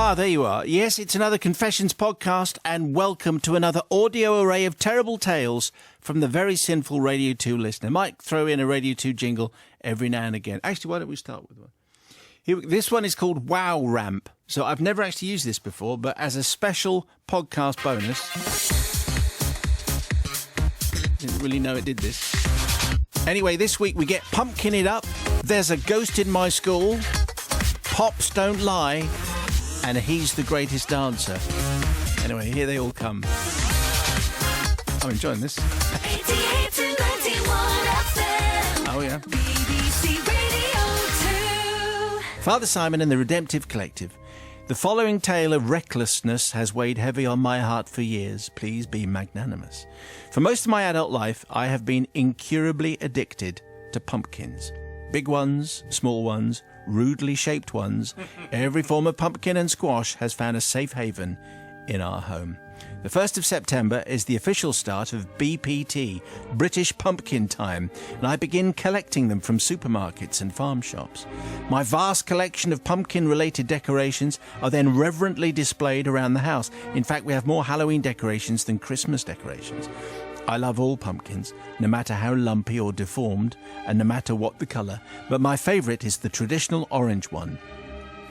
Ah, there you are. Yes, it's another Confessions podcast, and welcome to another audio array of terrible tales from the very sinful Radio 2 listener. Might throw in a Radio 2 jingle every now and again. Actually, why don't we start with one? This one is called Wow Ramp. So I've never actually used this before, but as a special podcast bonus... Didn't really know it did this. Anyway, this week we get Pumpkin It Up, There's a Ghost in My School, Pops Don't Lie, and He's the Greatest Dancer. Anyway, here they all come. I'm enjoying this. 88 to 91 FM. Oh, yeah. BBC Radio 2. Father Simon and the Redemptive Collective. The following tale of recklessness has weighed heavy on my heart for years. Please be magnanimous. For most of my adult life, I have been incurably addicted to pumpkins. Big ones, small ones, rudely shaped ones. Every form of pumpkin and squash has found a safe haven in our home. The 1st of September is the official start of BPT, British Pumpkin Time, and I begin collecting them from supermarkets and farm shops. My vast collection of pumpkin-related decorations are then reverently displayed around the house. In fact, we have more Halloween decorations than Christmas decorations. I love all pumpkins, no matter how lumpy or deformed, and no matter what the colour, but my favourite is the traditional orange one.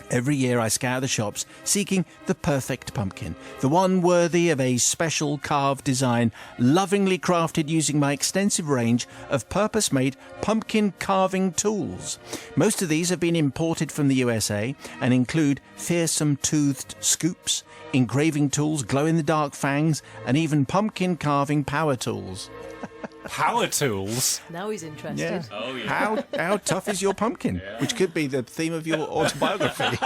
Every year I scour the shops seeking the perfect pumpkin, the one worthy of a special carved design, lovingly crafted using my extensive range of purpose-made pumpkin carving tools. Most of these have been imported from the USA and include fearsome toothed scoops, engraving tools, glow-in-the-dark fangs, and even pumpkin carving power tools. Power tools? Now he's interested. Yeah. Oh, yeah. How tough is your pumpkin? Yeah. Which could be the theme of your autobiography.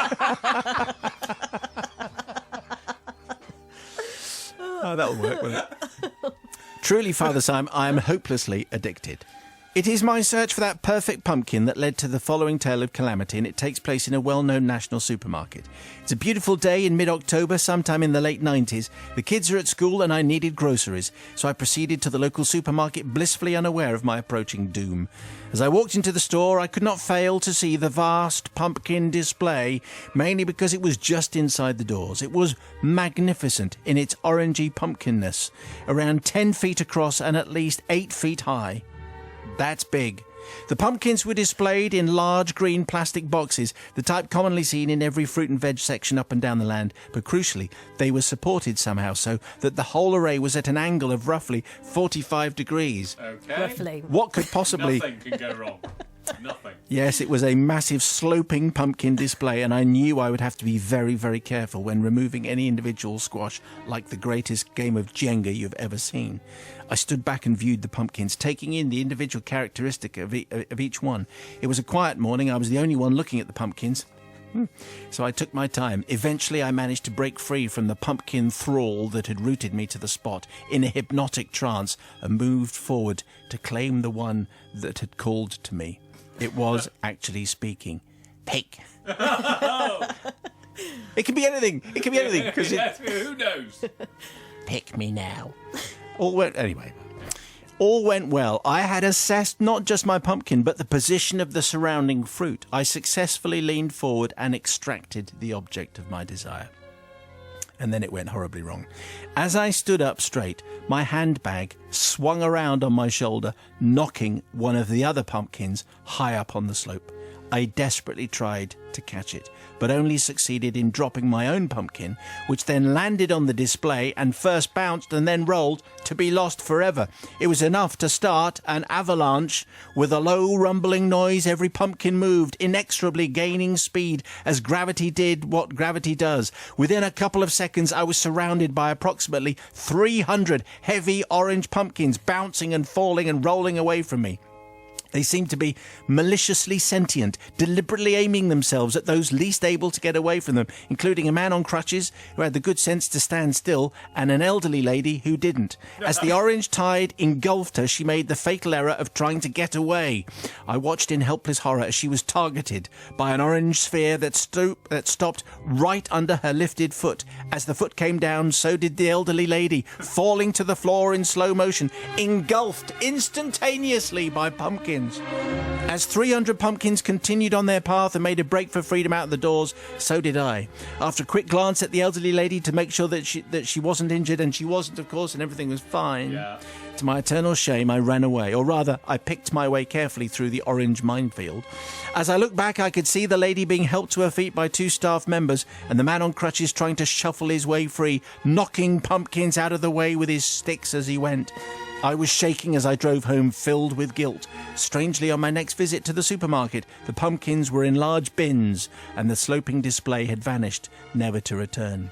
Oh, that'll work, won't it? Truly, Father Simon, I am hopelessly addicted. It is my search for that perfect pumpkin that led to the following tale of calamity, and it takes place in a well-known national supermarket. It's a beautiful day in mid-October, sometime in the late 90s. The kids are at school and I needed groceries, so I proceeded to the local supermarket, blissfully unaware of my approaching doom. As I walked into the store, I could not fail to see the vast pumpkin display, mainly because it was just inside the doors. It was magnificent in its orangey pumpkinness, around 10 feet across and at least 8 feet high. That's big. The pumpkins were displayed in large green plastic boxes, the type commonly seen in every fruit and veg section up and down the land, but crucially, they were supported somehow so that the whole array was at an angle of roughly 45 degrees. Okay. Roughly. What could possibly... Nothing can go wrong. Nothing. Yes, it was a massive sloping pumpkin display, and I knew I would have to be very, very careful when removing any individual squash like the greatest game of Jenga you've ever seen. I stood back and viewed the pumpkins, taking in the individual characteristic of each one. It was a quiet morning. I was the only one looking at the pumpkins. So I took my time. Eventually I managed to break free from the pumpkin thrall that had rooted me to the spot in a hypnotic trance and moved forward to claim the one that had called to me. It was actually speaking. Take. It can be anything. It can be anything. Who knows? Pick me now. All went well. I had assessed not just my pumpkin, but the position of the surrounding fruit. I successfully leaned forward and extracted the object of my desire. And then it went horribly wrong. As I stood up straight, my handbag swung around on my shoulder, knocking one of the other pumpkins high up on the slope. I desperately tried to catch it, but only succeeded in dropping my own pumpkin, which then landed on the display and first bounced and then rolled to be lost forever. It was enough to start an avalanche. With a low rumbling noise, every pumpkin moved, inexorably gaining speed as gravity did what gravity does. Within a couple of seconds, I was surrounded by approximately 300 heavy orange pumpkins bouncing and falling and rolling away from me. They seemed to be maliciously sentient, deliberately aiming themselves at those least able to get away from them, including a man on crutches who had the good sense to stand still and an elderly lady who didn't. As the orange tide engulfed her, she made the fatal error of trying to get away. I watched in helpless horror as she was targeted by an orange sphere that stopped right under her lifted foot. As the foot came down, so did the elderly lady, falling to the floor in slow motion, engulfed instantaneously by pumpkins. pumpkins. As 300 pumpkins continued on their path and made a break for freedom out the doors, so did I. After a quick glance at the elderly lady to make sure that she wasn't injured, and she wasn't, of course, and everything was fine. Yeah. To my eternal shame, I ran away, or rather, I picked my way carefully through the orange minefield. As I looked back, I could see the lady being helped to her feet by 2 staff members, and the man on crutches trying to shuffle his way free, knocking pumpkins out of the way with his sticks as he went. I was shaking as I drove home, filled with guilt. Strangely, on my next visit to the supermarket, the pumpkins were in large bins, and the sloping display had vanished, never to return.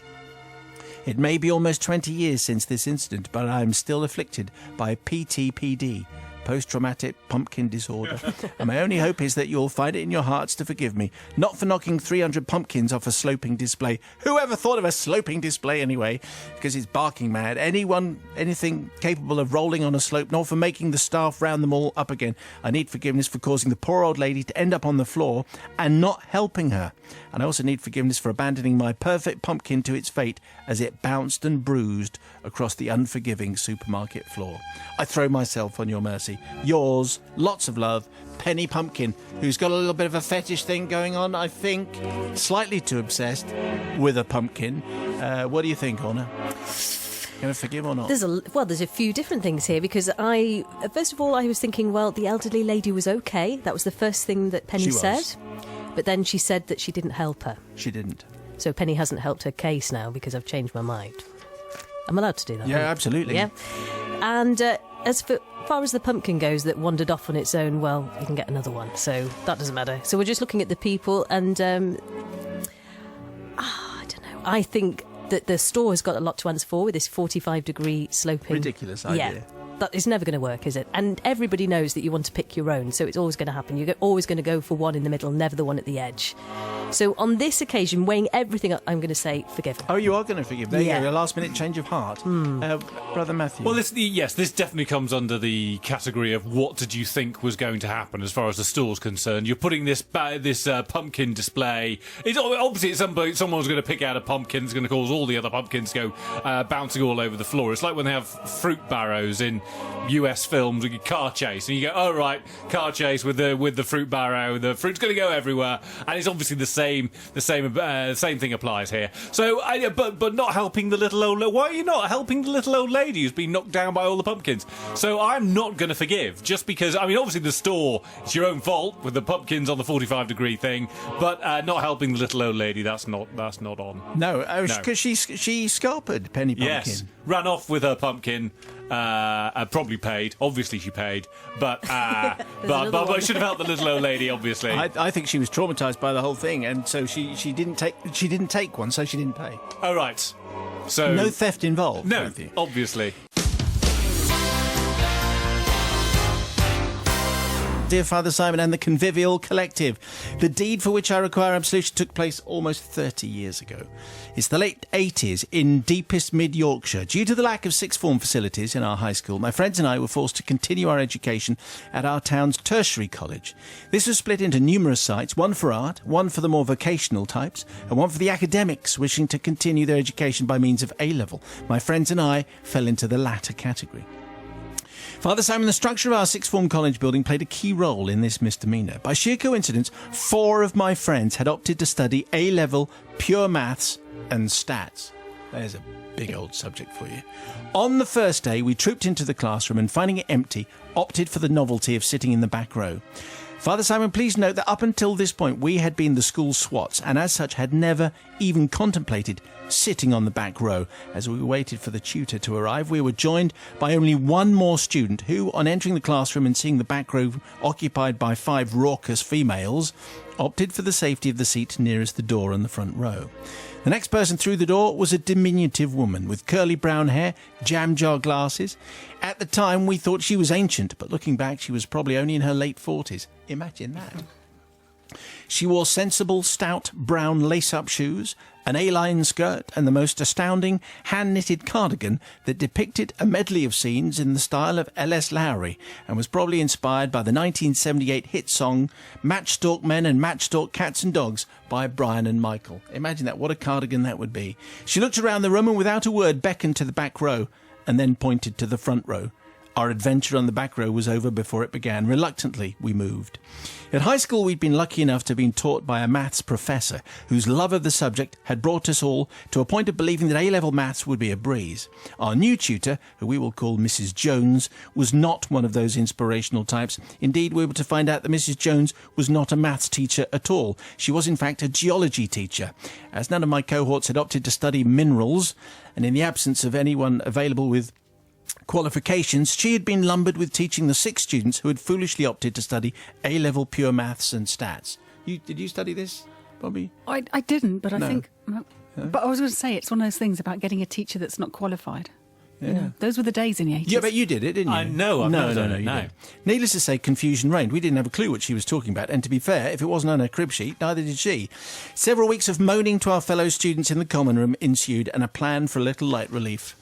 It may be almost 20 years since this incident, but I am still afflicted by PTPD, post-traumatic pumpkin disorder. And my only hope is that you'll find it in your hearts to forgive me, not for knocking 300 pumpkins off a sloping display. Whoever thought of a sloping display anyway? Because it's barking mad. Anything capable of rolling on a slope, nor for making the staff round them all up again. I need forgiveness for causing the poor old lady to end up on the floor and not helping her. And I also need forgiveness for abandoning my perfect pumpkin to its fate as it bounced and bruised across the unforgiving supermarket floor. I throw myself on your mercy. Yours, lots of love, Penny Pumpkin, who's got a little bit of a fetish thing going on, I think, slightly too obsessed with a pumpkin. What do you think, Honor? Going to forgive or not? There's a few different things here, because first of all, I was thinking, well, the elderly lady was okay. That was the first thing that Penny said. But then she said that she didn't help her. She didn't. So Penny hasn't helped her case now because I've changed my mind. I'm allowed to do that. Yeah, right? absolutely. Yeah. And as far as the pumpkin goes that wandered off on its own, well, you can get another one. So that doesn't matter. So we're just looking at the people, and I don't know. I think that the store has got a lot to answer for with this 45-degree sloping. Ridiculous idea. Yeah. That is never going to work, is it? And everybody knows that you want to pick your own, so it's always going to happen. You're always going to go for one in the middle, never the one at the edge. So on this occasion, weighing everything up, I'm going to say forgive him. Oh, you are going to forgive. There you Yeah. go, a last-minute change of heart. Brother Matthew. Well, this definitely comes under the category of what did you think was going to happen as far as the store's concerned. You're putting this pumpkin display. Obviously, someone's going to pick out a pumpkin that's going to cause all the other pumpkins to go bouncing all over the floor. It's like when they have fruit barrows in US films with your car chase, and you go, oh right, car chase with the fruit barrow, the fruit's going to go everywhere, and it's obviously the same thing applies here. So, but not helping the little old. Why are you not helping the little old lady who's been knocked down by all the pumpkins? So I'm not going to forgive, just because. I mean, obviously the store, it's your own fault with the pumpkins on the 45-degree thing, but not helping the little old lady. That's not on. No, No. because she scarpered Penny Pumpkin. Yes, ran off with her pumpkin. Probably paid. Obviously, she paid, but should have helped the little old lady. Obviously, I think she was traumatised by the whole thing, and so she didn't take one, so she didn't pay. Oh right, so No theft involved. no, Matthew. obviously. Dear Father Simon and the Convivial Collective, the deed for which I require absolution took place almost 30 years ago. It's the late 80s in deepest mid-Yorkshire. Due to the lack of sixth form facilities in our high school, my friends and I were forced to continue our education at our town's tertiary college. This was split into numerous sites, one for art, one for the more vocational types, and one for the academics wishing to continue their education by means of A-level. My friends and I fell into the latter category. Father Simon, the structure of our sixth form college building played a key role in this misdemeanour. By sheer coincidence, 4 of my friends had opted to study A-level, pure maths and stats. There's a big old subject for you. On the first day, we trooped into the classroom and, finding it empty, opted for the novelty of sitting in the back row. Father Simon, please note that up until this point, we had been the school swats and as such had never even contemplated sitting on the back row. As we waited for the tutor to arrive, we were joined by only one more student who, on entering the classroom and seeing the back row occupied by 5 raucous females, opted for the safety of the seat nearest the door on the front row. The next person through the door was a diminutive woman with curly brown hair, jam-jar glasses. At the time, we thought she was ancient, but looking back, she was probably only in her late 40s. Imagine that. She wore sensible, stout, brown lace-up shoes, an A-line skirt, and the most astounding hand-knitted cardigan that depicted a medley of scenes in the style of L.S. Lowry and was probably inspired by the 1978 hit song Matchstalk Men and Matchstalk Cats and Dogs by Brian and Michael. Imagine that, what a cardigan that would be. She looked around the room and without a word beckoned to the back row and then pointed to the front row. Our adventure on the back row was over before it began. Reluctantly, we moved. At high school, we'd been lucky enough to have been taught by a maths professor whose love of the subject had brought us all to a point of believing that A-level maths would be a breeze. Our new tutor, who we will call Mrs. Jones, was not one of those inspirational types. Indeed, we were to find out that Mrs. Jones was not a maths teacher at all. She was, in fact, a geology teacher. As none of my cohorts had opted to study minerals, and in the absence of anyone available with qualifications, she had been lumbered with teaching the 6 students who had foolishly opted to study A-level pure maths and stats. Did you study this, Bobby? I didn't, but I No. think... But I was going to say, it's one of those things about getting a teacher that's not qualified. Yeah. You know, those were the days in the 80s. Yeah, but you did it, didn't you? I've never done it, you no. didn't. Needless to say, confusion reigned. We didn't have a clue what she was talking about. And to be fair, if it wasn't on her crib sheet, neither did she. Several weeks of moaning to our fellow students in the common room ensued, and a plan for a little light relief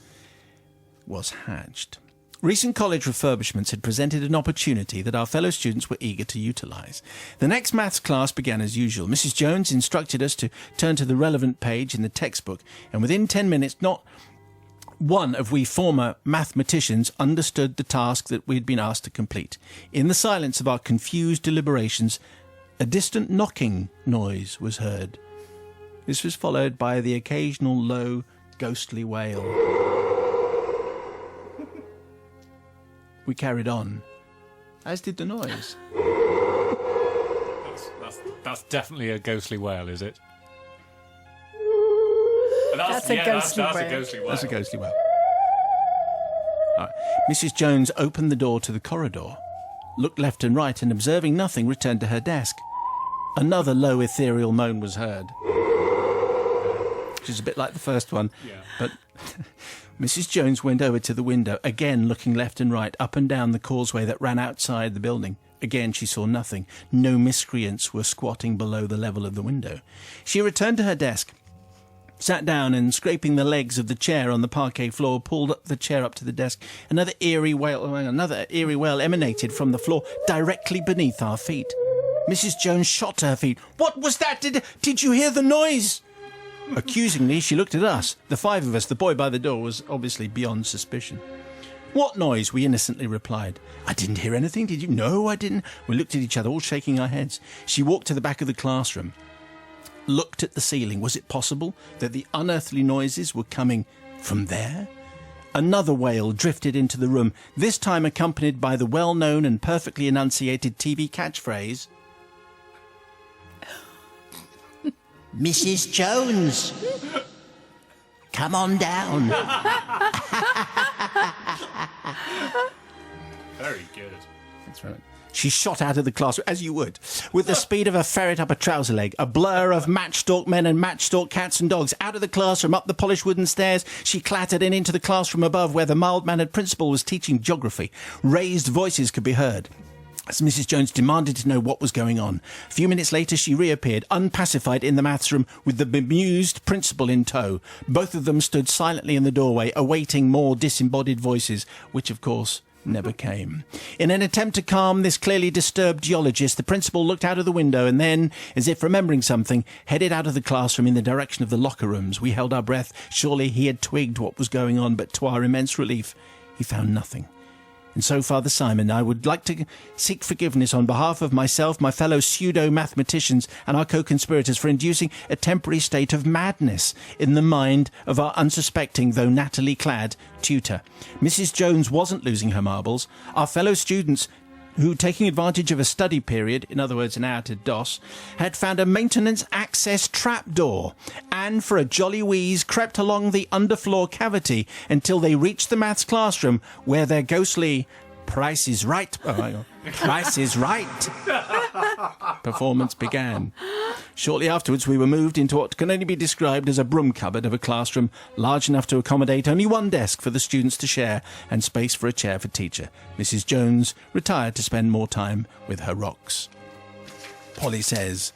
was hatched. Recent college refurbishments had presented an opportunity that our fellow students were eager to utilise. The next maths class began as usual. Mrs. Jones instructed us to turn to the relevant page in the textbook, and within 10 minutes, not one of we former mathematicians understood the task that we had been asked to complete. In the silence of our confused deliberations, a distant knocking noise was heard. This was followed by the occasional low, ghostly wail. We carried on, as did the noise. That's definitely a ghostly wail, is it? That's a ghostly wail. That's a ghostly wail. That's a ghostly wail. All right. Mrs. Jones opened the door to the corridor, looked left and right, and observing nothing, returned to her desk. Another low, ethereal moan was heard, which is a bit like the first one. Yeah. But Mrs. Jones went over to the window, again looking left and right, up and down the causeway that ran outside the building. Again she saw nothing. No miscreants were squatting below the level of the window. She returned to her desk, sat down, and scraping the legs of the chair on the parquet floor, pulled up the chair up to the desk. Another eerie wail emanated from the floor directly beneath our feet. Mrs. Jones shot to her feet. "What was that? Did you hear the noise?" Accusingly, she looked at us. The 5 of us, the boy by the door, was obviously beyond suspicion. "What noise?" we innocently replied. "I didn't hear anything, did you?" "No, I didn't." We looked at each other, all shaking our heads. She walked to the back of the classroom, looked at the ceiling. Was it possible that the unearthly noises were coming from there? Another wail drifted into the room, this time accompanied by the well-known and perfectly enunciated TV catchphrase, "Mrs. Jones, come on down." Very good. That's right. She shot out of the classroom, as you would, with the speed of a ferret up a trouser leg, a blur of matchstalk men and matchstalk cats and dogs. Out of the classroom, up the polished wooden stairs, she clattered and into the classroom above, where the mild-mannered principal was teaching geography. Raised voices could be heard as Mrs. Jones demanded to know what was going on. A few minutes later, she reappeared, unpacified, in the maths room with the bemused principal in tow. Both of them stood silently in the doorway, awaiting more disembodied voices, which, of course, never came. In an attempt to calm this clearly disturbed geologist, the principal looked out of the window and then, as if remembering something, headed out of the classroom in the direction of the locker rooms. We held our breath. Surely he had twigged what was going on, but to our immense relief, he found nothing. And so, Father Simon, I would like to seek forgiveness on behalf of myself, my fellow pseudo-mathematicians, and our co-conspirators for inducing a temporary state of madness in the mind of our unsuspecting, though nattily-clad, tutor. Mrs. Jones wasn't losing her marbles. Our fellow students, who, taking advantage of a study period, in other words, an hour to DOS, had found a maintenance access trapdoor, and for a jolly wheeze crept along the underfloor cavity until they reached the maths classroom, where their ghostly "Price is Right," Price is Right performance began. Shortly afterwards, we were moved into what can only be described as a broom cupboard of a classroom, large enough to accommodate only one desk for the students to share and space for a chair for teacher. Mrs. Jones retired to spend more time with her rocks. Polly says,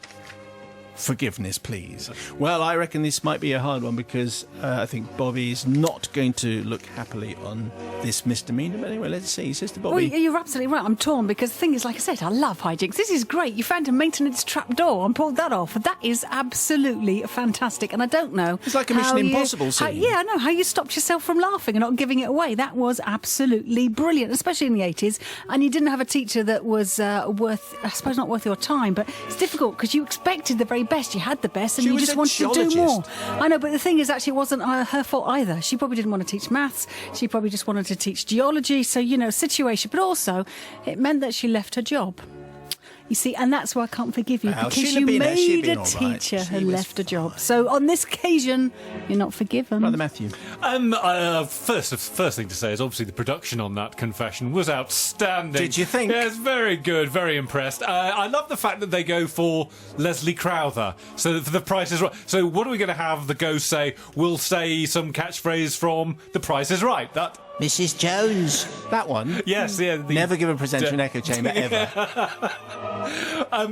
Forgiveness, please. Well, I reckon this might be a hard one because I think Bobby is not going to look happily on this misdemeanor. But anyway, let's see. Sister Well, Bobby. you're absolutely right. I'm torn because the thing is, like I said, I love hijinks. This is great. You found a maintenance trapdoor and pulled that off. That is absolutely fantastic. And I don't know. It's like a Mission Impossible scene. Yeah, I know. How you stopped yourself from laughing and not giving it away. That was absolutely brilliant, especially in the 80s. And you didn't have a teacher that was worth, I suppose not worth your time, but it's difficult because you expected the very best. You had the best and She you was just a wanted to do more. geologist. I know, but the thing is, actually, it wasn't her fault either. She probably didn't want to teach maths. She probably just wanted to teach geology. So, situation. But also, it meant that she left her job. You see, and that's why I can't forgive you, Well, because she'll have you been there, she'd made been a all right. teacher She who was left a job. So on this occasion, you're not forgiven. Brother Matthew. First thing to say is obviously the production on that confession was outstanding. Did you think? Yes, very good, very impressed. I love the fact that they go for Leslie Crowther. So the Price is Right. So what are we going to have the ghost say? We'll say some catchphrase from The Price is Right. That. Mrs. Jones. That one. Yes, yeah. Never give a presenter an echo chamber ever.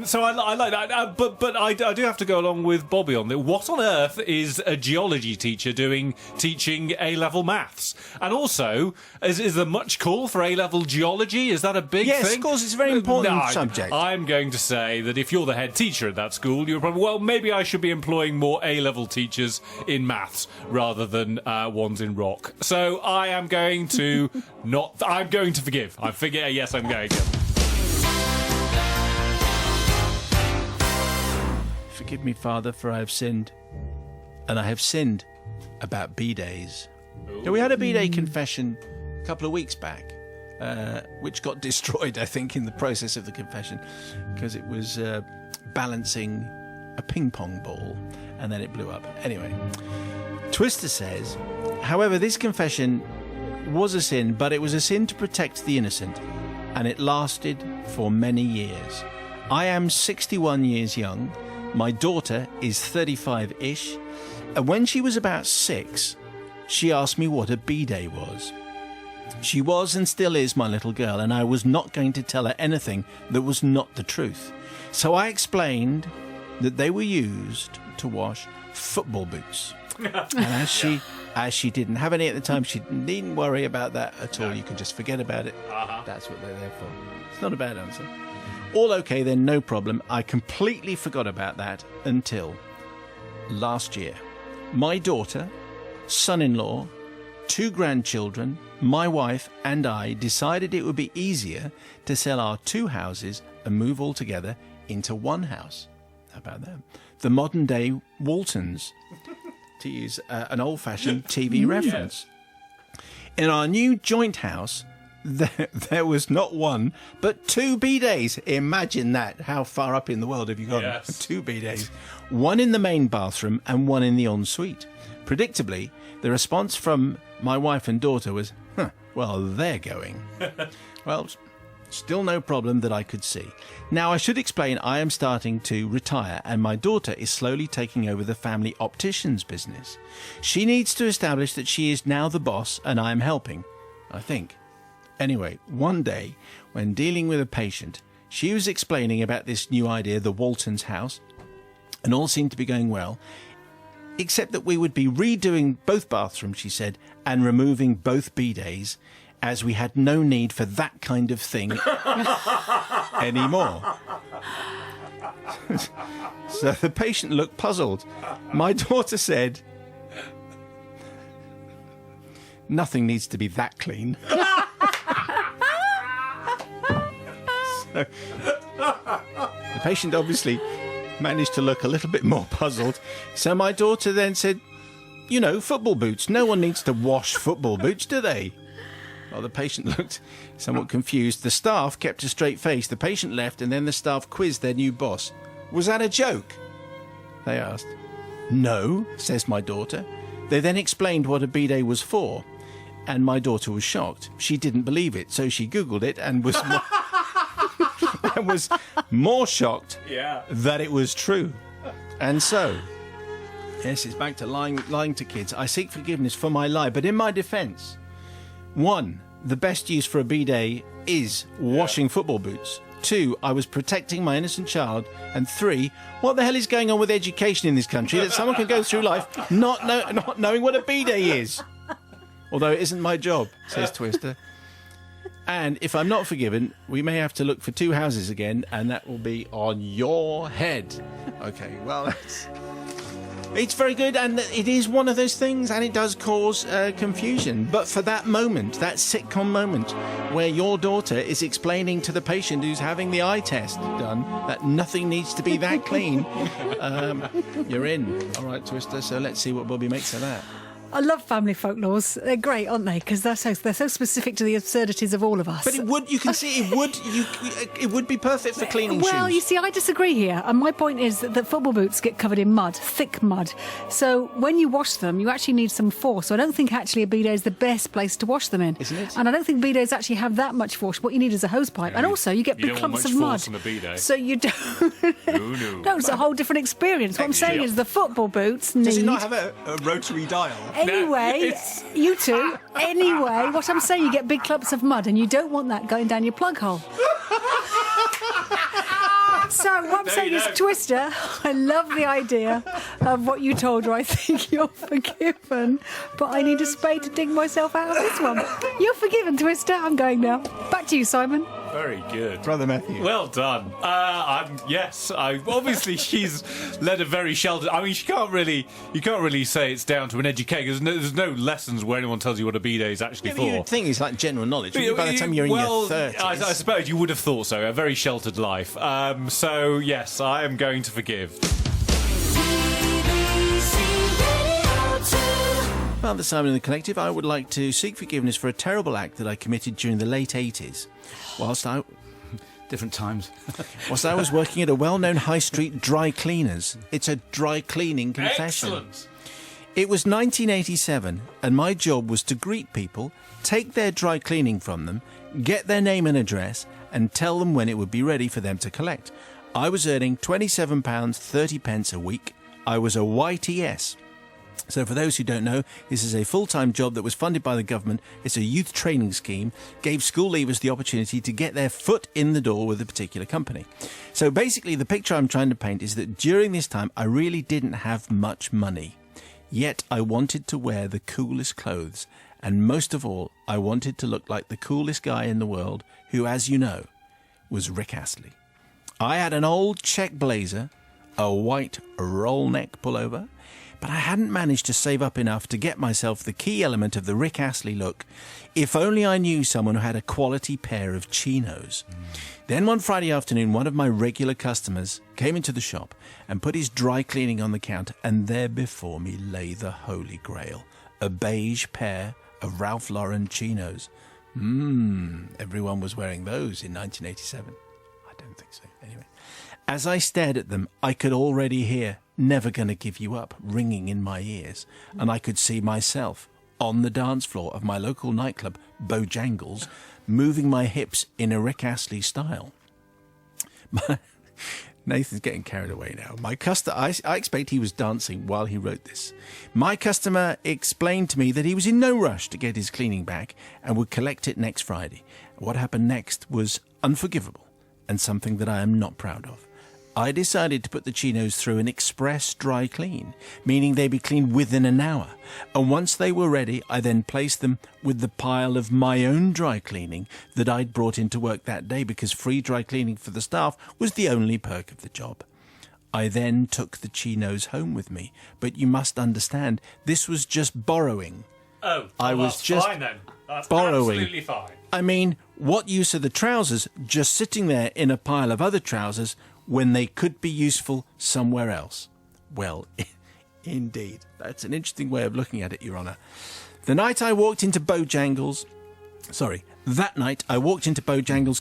So I like that, but I do have to go along with Bobby on that. What on earth is a geology teacher teaching A-level maths? And also, is there much call for A-level geology? Is that a big Yes, thing? of course, it's a very important subject. I'm going to say that if you're the head teacher at that school, you're probably, well, maybe I should be employing more A-level teachers in maths rather than ones in rock. So I am going to I'm going to forgive. Yes, I'm going to. Forgive me, Father, for I have sinned. And I have sinned about B-days. Now, we had a B-day confession a couple of weeks back, which got destroyed, I think, in the process of the confession, because it was balancing a ping-pong ball, and then it blew up. Anyway, Twister says, however, this confession was a sin, but it was a sin to protect the innocent, and it lasted for many years. I am 61 years young. My daughter is 35-ish, and when she was about 6, she asked me what a B-day was. She was and still is my little girl, and I was not going to tell her anything that was not the truth. So I explained that they were used to wash football boots. And as she didn't have any at the time, she needn't worry about that at all. You can just forget about it. That's what they're there for. It's not a bad answer. All okay then, no problem. I completely forgot about that until last year. My daughter, son-in-law, 2 grandchildren, my wife and I decided it would be easier to sell our 2 houses and move all together into one house. How about that? The modern-day Waltons, to use an old-fashioned TV reference. In our new joint house, there was not 1, but 2 B-days. Imagine that. How far up in the world have you gone? Yes. 2 B-days. 1 in the main bathroom and 1 in the ensuite. Predictably, the response from my wife and daughter was, well, they're going. Well, still no problem that I could see. Now, I should explain I am starting to retire and my daughter is slowly taking over the family optician's business. She needs to establish that she is now the boss and I am helping, I think. Anyway, one day, when dealing with a patient, she was explaining about this new idea, the Waltons house, and all seemed to be going well, except that we would be redoing both bathrooms, she said, and removing both B-days, as we had no need for that kind of thing anymore. So the patient looked puzzled. My daughter said, nothing needs to be that clean. So, the patient obviously managed to look a little bit more puzzled. So my daughter then said, football boots. No one needs to wash football boots, do they? Well, the patient looked somewhat confused. The staff kept a straight face. The patient left, and then the staff quizzed their new boss. Was that a joke? They asked. No, says my daughter. They then explained what a B-day was for, and my daughter was shocked. She didn't believe it, so she Googled it and was more shocked that it was true. And so, yes, it's back to lying to kids. I seek forgiveness for my lie, but in my defence, 1, the best use for a B-day is washing football boots. 2, I was protecting my innocent child. And 3, what the hell is going on with education in this country that someone can go through life not knowing what a B-Day is? Although it isn't my job, says Twister. And if I'm not forgiven, we may have to look for 2 houses again, and that will be on your head. Okay, well, it's very good, and it is one of those things, and it does cause confusion. But for that moment, that sitcom moment, where your daughter is explaining to the patient who's having the eye test done that nothing needs to be that clean, you're in. All right, Twister, so let's see what Bobby makes of that. I love family folklores. They're great, aren't they? Because they're so specific to the absurdities of all of us. But you can see, it would be perfect for cleaning shoes. Well, you see, I disagree here. And my point is that football boots get covered in mud, thick mud. So when you wash them, you actually need some force. So I don't think actually a bidet is the best place to wash them in. Isn't it? And I don't think bidets actually have that much force. What you need is a hose pipe. Yeah, and also you get big don't want clumps much of force mud. on a bidet. So you don't... No. No, it's a whole different experience. What I'm saying is the football boots need... Does it not have a rotary dial? Anyway, you two, anyway, what I'm saying, you get big clumps of mud and you don't want that going down your plug hole. So what I'm saying is, Twister, I love the idea of what you told her. I think you're forgiven, but I need a spade to dig myself out of this one. You're forgiven, Twister. I'm going now. Back to you, Simon. Very good. Brother Matthew. Well done. Obviously she's led a very sheltered... I mean, you can't really say it's down to an educator. There's no lessons where anyone tells you what a bidet is actually for. You'd think it's like general knowledge. By the time you're in your 30s. I suppose you would have thought so. A very sheltered life. So, yes, I am going to forgive. Father Simon and the Collective, I would like to seek forgiveness for a terrible act that I committed during the late 80s. Different times. Whilst I was working at a well-known high street dry cleaners. It's a dry cleaning confession. Excellent. It was 1987, and my job was to greet people, take their dry cleaning from them, get their name and address, and tell them when it would be ready for them to collect. I was earning £27.30 a week. I was a YTS. So for those who don't know, this is a full-time job that was funded by the government. It's a youth training scheme, gave school leavers the opportunity to get their foot in the door with a particular company. So basically the picture I'm trying to paint is that during this time I really didn't have much money. Yet I wanted to wear the coolest clothes, and most of all, I wanted to look like the coolest guy in the world, who, as you know, was Rick Astley. I had an old check blazer, a white roll neck pullover, but I hadn't managed to save up enough to get myself the key element of the Rick Astley look. If only I knew someone who had a quality pair of chinos. Then one Friday afternoon, one of my regular customers came into the shop and put his dry cleaning on the counter, and there before me lay the Holy Grail, a beige pair of Ralph Lauren chinos. Everyone was wearing those in 1987. I don't think so. Anyway, as I stared at them, I could already hear "Never Gonna Give You Up" ringing in my ears, and I could see myself on the dance floor of my local nightclub, Bojangles, moving my hips in a Rick Astley style. Nathan's getting carried away now. I expect he was dancing while he wrote this. My customer explained to me that he was in no rush to get his cleaning back and would collect it next Friday. What happened next was unforgivable and something that I am not proud of. I decided to put the chinos through an express dry clean, meaning they'd be cleaned within an hour. And once they were ready, I then placed them with the pile of my own dry cleaning that I'd brought into work that day, because free dry cleaning for the staff was the only perk of the job. I then took the chinos home with me, but you must understand, this was just borrowing. Oh, I was that's just fine then. That's borrowing. absolutely fine. I mean, what use are the trousers just sitting there in a pile of other trousers when they could be useful somewhere else? Well, indeed. That's an interesting way of looking at it, Your Honour. That night I walked into Bojangles,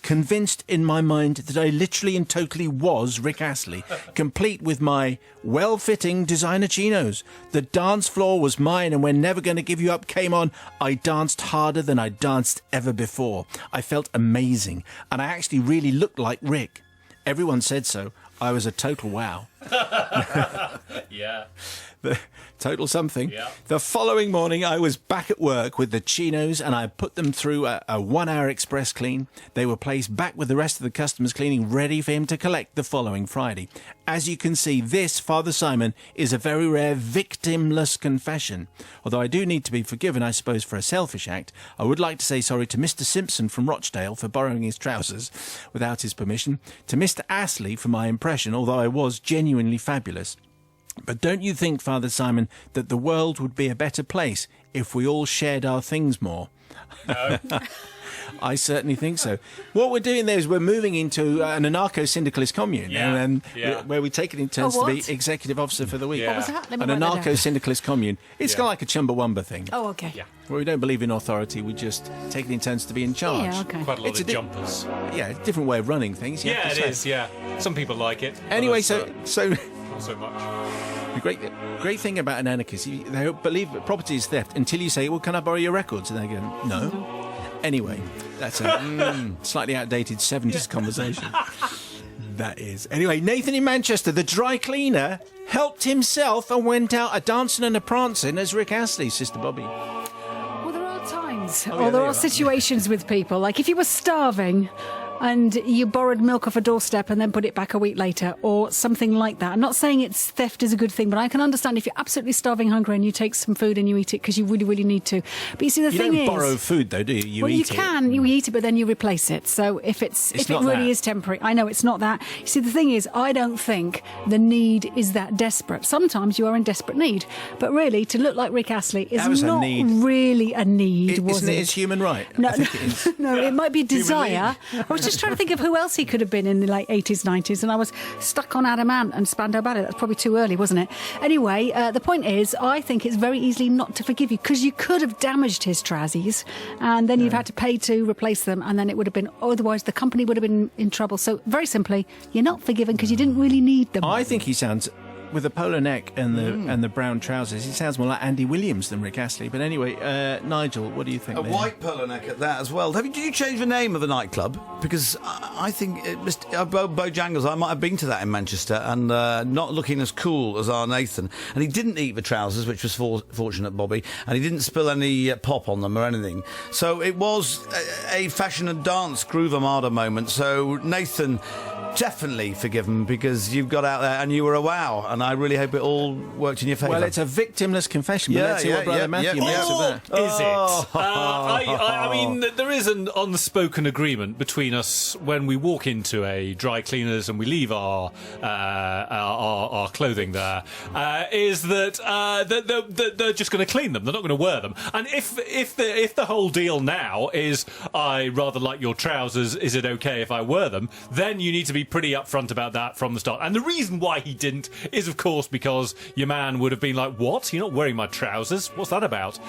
convinced in my mind that I literally and totally was Rick Astley, complete with my well-fitting designer chinos. The dance floor was mine, and when Never Gonna Give You Up came on, I danced harder than I danced ever before. I felt amazing, and I actually really looked like Rick. Everyone said so. I was a total wow. Yeah. Total something. Yeah. The following morning, I was back at work with the chinos and I put them through a 1 hour express clean. They were placed back with the rest of the customers cleaning, ready for him to collect the following Friday. As you can see, this, Father Simon, is a very rare victimless confession. Although I do need to be forgiven, I suppose, for a selfish act, I would like to say sorry to Mr. Simpson from Rochdale for borrowing his trousers without his permission, to Mr. Astley for my impression, although I was genuinely fabulous. But don't you think, Father Simon, that the world would be a better place if we all shared our things more? No. I certainly think so. What we're doing there is we're moving into an anarcho-syndicalist commune, Yeah, and yeah. where we take it in turns Oh, to be what? executive officer for the week. Yeah. What was that? Let me An write that down. anarcho-syndicalist commune. It's Yeah. kind of like a Chumbawamba thing. Oh, okay. Yeah. Where we don't believe in authority, we just take it in turns to be in charge. Yeah, okay. Quite a lot It's of a di- jumpers. Yeah, different way of running things. you have Yeah, to it say. is. Yeah. Some people like it. Anyway, others, so not so much. the great thing about an anarchist, they believe that property is theft until you say, well, can I borrow your records? And they go, no. Anyway, that's a slightly outdated 70s conversation. That is. Anyway, Nathan in Manchester, the dry cleaner, helped himself and went out a dancing and a prancing as Rick Astley, Sister Bobby. Well, there are times, yeah, or there there you are are. situations with people, like if you were starving and you borrowed milk off a doorstep and then put it back a week later, or something like that. I'm not saying it's theft is a good thing, but I can understand if you're absolutely starving hungry and you take some food and you eat it because you really, really need to. But you see, the You thing don't is, borrow food, though, do you? You well, eat you can. You eat it, but then you replace it. So if It's if it not really that. is temporary, I know it's not that. You see, the thing is, I don't think the need is that desperate. Sometimes you are in desperate need, but really, to look like Rick Astley is That was a not need. really a need, was Isn't it his human right? No, I think it is. no, it might be desire. I was just trying to think of who else he could have been in the late 80s, 90s, and I was stuck on Adam Ant and Spandau Ballet. That's probably too early, wasn't it? Anyway, the point is, I think it's very easily not to forgive you because you could have damaged his trousers and then you've had to pay to replace them, and then it would have been, otherwise the company would have been in trouble. So very simply, you're not forgiven because you didn't really need them. I think he sounds, with the polo neck and the brown trousers, he sounds more like Andy Williams than Rick Astley. But anyway, Nigel, what do you think? A there? white polo neck at that as well. Did you change the name of the nightclub? Because I think Bojangles, I might have been to that in Manchester and not looking as cool as our Nathan. And he didn't eat the trousers, which was fortunate, Bobby. And he didn't spill any pop on them or anything. So it was a fashion and dance groove armada moment. So Nathan, definitely forgiven because you've got out there and you were a wow. And I really hope it all worked in your favour. Well, it's a victimless confession, but let's see what Brother Matthew makes of that. Is it? I mean, there is an unspoken agreement between us when we walk into a dry cleaners and we leave our clothing there. Is that they're just going to clean them? They're not going to wear them. And if the whole deal now is I rather like your trousers, is it okay if I wear them? Then you need to be pretty upfront about that from the start. And the reason why he didn't is, of course, because your man would have been like, "What? You're not wearing my trousers? What's that about?"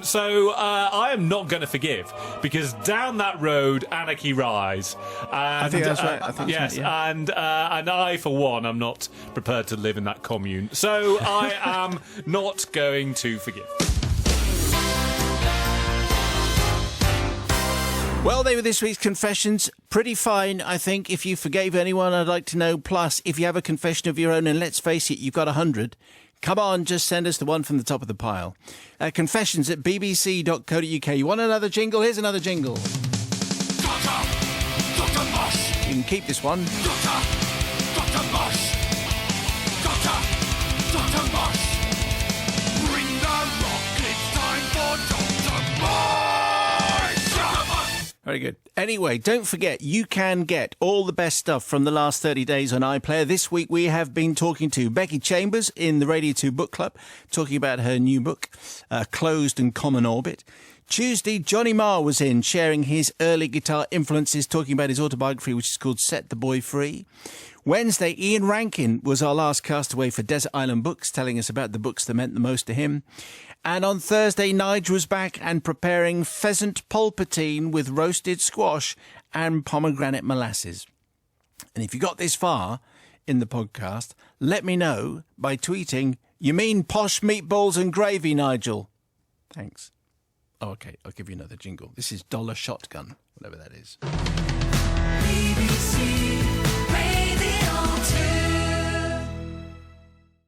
So I am not going to forgive because down that road, anarchy rise. And, I think that's right. I think yes, so, yeah. and I, for one, am not prepared to live in that commune. So I am not going to forgive. Well, they were this week's confessions. Pretty fine, I think. If you forgave anyone, I'd like to know. Plus, if you have a confession of your own, and let's face it, you've got 100, come on, just send us the one from the top of the pile. Confessions at bbc.co.uk. You want another jingle? Here's another jingle. You can keep this one. Very good. Anyway, don't forget, you can get all the best stuff from the last 30 days on iPlayer. This week we have been talking to Becky Chambers in the Radio 2 Book Club, talking about her new book, Closed and Common Orbit. Tuesday, Johnny Marr was in, sharing his early guitar influences, talking about his autobiography, which is called Set the Boy Free. Wednesday, Ian Rankin was our last castaway for Desert Island Books, telling us about the books that meant the most to him. And on Thursday, Nigel was back and preparing pheasant pulpatine with roasted squash and pomegranate molasses. And if you got this far in the podcast, let me know by tweeting, "You mean posh meatballs and gravy, Nigel?" Thanks. Oh, okay, I'll give you another jingle. This is Dollar Shotgun, whatever that is. BBC